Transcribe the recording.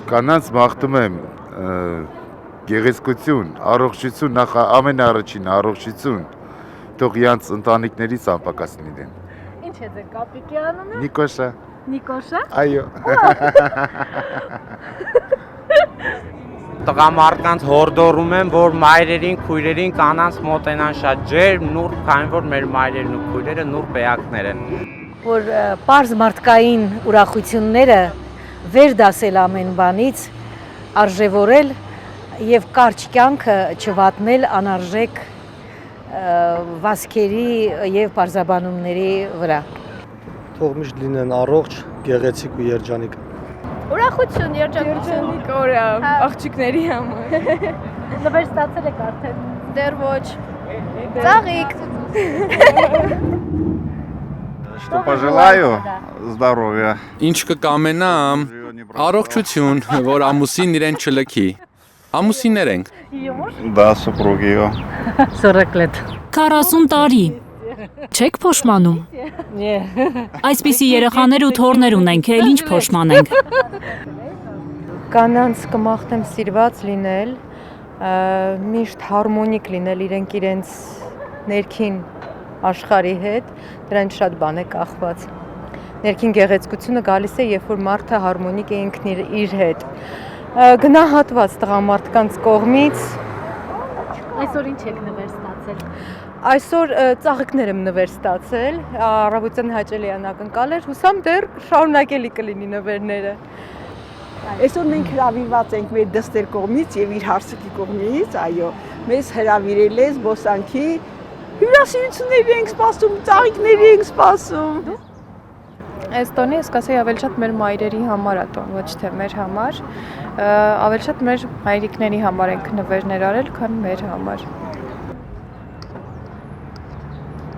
Կանանց մաղթում եմ գեղեցկություն, առողջություն, նախ ամենաառաջին առողջություն, թող իրանց ընտանիքներից անպակաս լինեն։ Ինչ է ձեր կապիկի անունը։ Նիկոշա։ Նիկոշա։ Այո։ Տղամարդկանց հորդորում եմ, որ մայրերին, քույրերին կանանց մոտենան շատ ջերմ, նուրբ, քանի որ մեր մայրերն ու քույրերը նուրբ էակներ են։ Որ պարզ մարդկային ուրախությունները վեր դասել ամեն բանից, արժևորել եւ կարճ կյանքը չվատնել անարժեք վասկերի եւ պարզաբանումների վրա։ Թող միշտ լինեն առողջ, գեղեցիկ ու երջանիկ։ Ուրախություն, երջանկություն օրը աղջիկների համար։ Նվեր ստացել եք արդեն։ Դեռ ոչ։ Ծաղիկ։ Что пожелаю? Здоровья. Ինչ կկամենամ, առողջություն, որ ամուսին իրեն չլքի։ Ամուսիններ ենք։ Да, супруги ее. 40 лет։ 40 տարի։ Չեք փոշմանում։ Այսպիսի երեխաներ ու թոռներ ունենք, էլ ինչ փոշմանենք։ Կանանց կմաղթեմ սիրված լինել, միշտ հարմոնիկ լինել իրենց ներքին աշխարհի հետ, դրանից շատ բան է կախված։ Ներքին գեղեցկությունը գալիս է, երբ որ մարդը հարմոնիկ է ինքն իր հետ։ Գնահատված տղամարդկանց կողմից։ Այսօր ինչ եք նվեր ստացել։ Այսօր ծաղիկներ եմ նվեր ստացել, առավոտյան հաճելի անակնկալ էր, հուսամ դեռ շարունակելի կլինի նվերները։ Այսօր մենք հրավիրված ենք մեր դստեր կողմից եւ իր հարսիկի կողմից, այո, մեզ հրավիրել է զբոսանքի հյուրասիրությունների ենք սպասում, ծաղիկների ենք սպասում։ Այս տոնի ես կասեի ավելի շատ մեր մայրերի համար է տոն, ոչ թե մեր համար, ավելի շատ մեր մայրիկների համար ենք նվերներ արել, քան մեր համար։